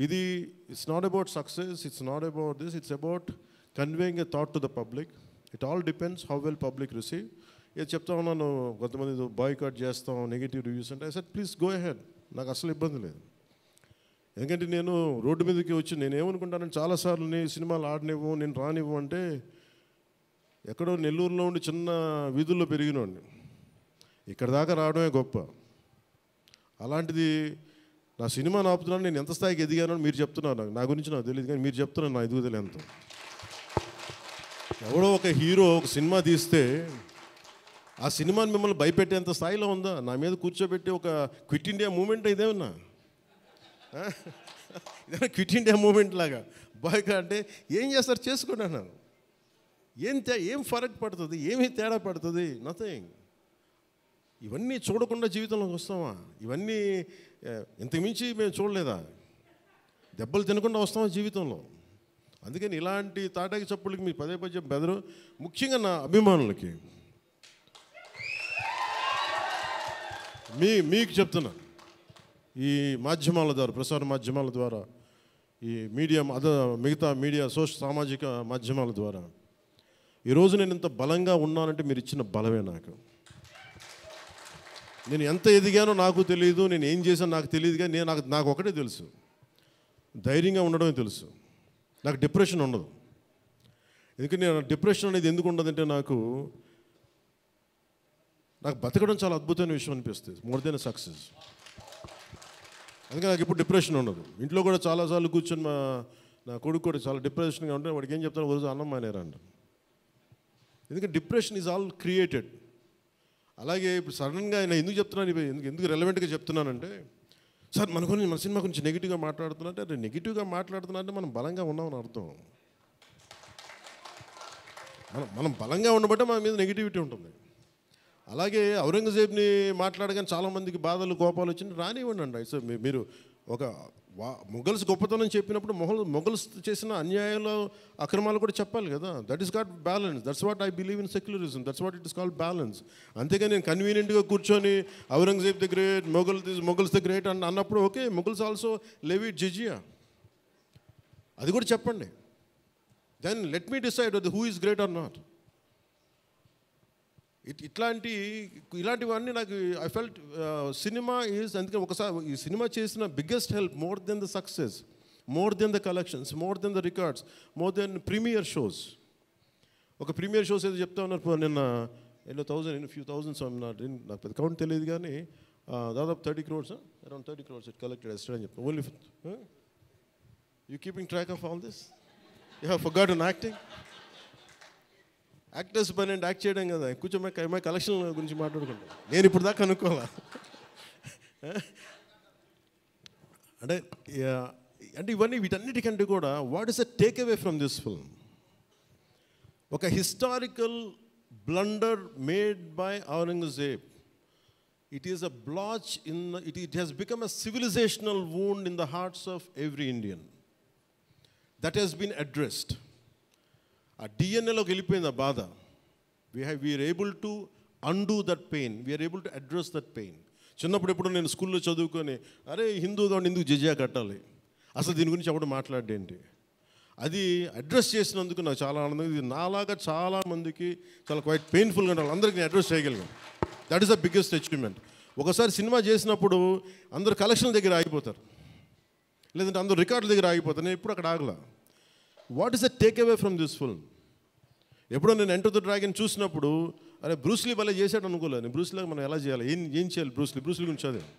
ఇది it's not about success, it's not about this, it's about conveying a thought to the public. It all depends how well public receive. ఇది చెప్తా ఉన్నాను, కొంతమంది boycott చేస్తాం, negative reviews అంటే. I said please go ahead, నాకు అసలు ఇబ్బంది లేదు. ఎందుకంటే నేను రోడ్డు మీదకి వచ్చి నేను ఏమనుకుంటానంటే చాలాసార్లు నీ సినిమాలు ఆడనివ్వు, నేను రానివ్వు అంటే, ఎక్కడో నెల్లూరులో ఉండి చిన్న వీధుల్లో పెరిగినోడిని, ఇక్కడ దాకా రావడమే గొప్ప. అలాంటిది నా సినిమా ఆపుతున్నాను, నేను ఎంత స్థాయికి ఎదిగానో మీరు చెప్తున్నారు. నా గురించి నాకు తెలియదు, కానీ మీరు చెప్తున్నారు నా ఎదుగుదల ఎంత. ఎవడో ఒక హీరో ఒక సినిమా తీస్తే ఆ సినిమాని మిమ్మల్ని భయపెట్టేంత స్థాయిలో ఉందా? నా మీద కూర్చోబెట్టి ఒక క్విట్ ఇండియా మూమెంట్ ఇదేమన్నా, ఇదేనా క్విట్ ఇండియా మూమెంట్ లాగా? బాయ్కా అంటే ఏం చేస్తారు, చేసుకోండి అన్నాను. ఏం ఫరక్ పడుతుంది, ఏమీ తేడా పడుతుంది? నథింగ్. ఇవన్నీ చూడకుండా జీవితంలోకి వస్తామా? ఇవన్నీ ఇంతకుమించి మేము చూడలేదా? దెబ్బలు తినకుండా వస్తామా జీవితంలో? అందుకని ఇలాంటి తాటాకి చప్పుళ్ళకి మీ పదే పదే బెదరు. ముఖ్యంగా నా అభిమానులకి మీకు చెప్తున్నా, ఈ మాధ్యమాల ద్వారా, ప్రసార మాధ్యమాల ద్వారా, ఈ మీడియా మిగతా మీడియా సామాజిక మాధ్యమాల ద్వారా ఈరోజు నేను ఇంత బలంగా ఉన్నానంటే మీరు ఇచ్చిన బలమే. నేను ఎంత ఎదిగానో నాకు తెలియదు, నేను ఏం చేశానో నాకు తెలియదు, కానీ నాకు ఒకటే తెలుసు, ధైర్యంగా ఉండడమే తెలుసు. నాకు డిప్రెషన్ ఉండదు. ఎందుకంటే నేను డిప్రెషన్ అనేది ఎందుకు ఉండదంటే, నాకు బతకడం చాలా అద్భుతమైన విషయం అనిపిస్తుంది, మోర్ దెన్ సక్సెస్. అందుకే నాకు ఇప్పుడు డిప్రెషన్ ఉండదు. ఇంట్లో కూడా చాలాసార్లు కూర్చొని నా కొడుకు కూడా చాలా డిప్రెషన్గా ఉంటే వాడికి ఏం చెప్తాను, రోజు అన్నం మానేరంట. ఎందుకంటే డిప్రెషన్ ఈజ్ ఆల్ క్రియేటెడ్. అలాగే ఇప్పుడు సడన్గా ఆయన ఎందుకు చెప్తున్నాను, ఎందుకు రెలవెంట్గా చెప్తున్నానంటే, సార్ మన సినిమా గురించి నెగిటివ్గా మాట్లాడుతున్నట్టే. అది నెగిటివ్గా మాట్లాడుతున్నా అంటే మనం బలంగా ఉన్నామని అర్థం. మనం బలంగా ఉండబట్టే మన మీద నెగిటివిటీ ఉంటుంది. అలాగే ఔరంగజేబ్ని మాట్లాడగానే చాలామందికి బాధలు కోపాలు వచ్చింది, రానివ్వండి అండి. సో మీరు ఒక మొఘల్స్ గొప్పతనం చెప్పినప్పుడు మొఘల్స్ చేసిన అన్యాయాలు అక్రమాలు కూడా చెప్పాలి కదా. That is got balance. That's what I believe in secularism. That's what it is called balance. అంతేగాని నేను కన్వీనియంట్గా కూర్చొని Aurangzeb the great, Mughals the great అన్నప్పుడు okay, Mughals also levied jizya, అది కూడా చెప్పండి. Then let me decide who is great or not. ఇలాంటివన్నీ నాకు ఐ ఫెల్ట్ సినిమా ఈజ్. అందుకే ఒకసారి ఈ సినిమా చేసిన biggest help, more than the success, more than the collections, more than the records, more than premier shows. ఒక premier shows ఏదో చెప్తా ఉన్నారు నిన్న, ఫ్యూ థౌజండ్స్, నాకు పెద్ద కౌంట్ తెలియదు, కానీ దాదాపు 30 crores, around 30 crores it collected yesterday అని చెప్తాను. Only you keeping track of all this? You have forgotten acting. Actors పని అంటే యాక్ట్ చేయడం కదా. కూర్చోమై కలెక్షన్ గురించి మాట్లాడుకుంటాం. నేను ఇప్పుడు దాకా కనుక్కోవాలా అంటే ఇవన్నీ వీటన్నిటికంటే కూడా what is the takeaway from this film? ఒక historical blunder made by Aurangzeb. It is a blotch in it has become a civilizational wound in the hearts of every Indian. That has been addressed. ఆ డిఎన్ఏలోకి వెళ్ళిపోయింది ఆ బాధ. We are able to undo that pain, we are able to address that pain. చిన్నప్పుడు ఎప్పుడు నేను స్కూల్లో చదువుకొని, అరే హిందూగా ఉండి ఎందుకు జిజియా కట్టాలి, అసలు దీని గురించి ఎవడు మాట్లాడేంటి, అది అడ్రస్ చేసినందుకు నాకు చాలా ఆనందంగా. ఇది నాలాగా చాలామందికి చాలా క్వైట్ పెయిన్ఫుల్గా ఉండాలి, అందరికీ నేను అడ్రస్ చేయగలిగాను. That is the biggest achievement. ఒకసారి సినిమా చేసినప్పుడు అందరు కలెక్షన్ల దగ్గర ఆగిపోతారు, లేదంటే అందరూ రికార్డుల దగ్గర ఆగిపోతారు. నేను ఎప్పుడు అక్కడ ఆగలా. What is the takeaway from this film? ఎప్పుడో నేను ఎంటర్ ద డ్రాగన్ చూసినప్పుడు, అరే బ్రూస్లీ భలే చేశాడు అనుకోలేదు. బ్రూస్లీగా మనం ఎలా చేయాలి, ఏం చేయాలి, బ్రూస్లీ గురించి చదివాను.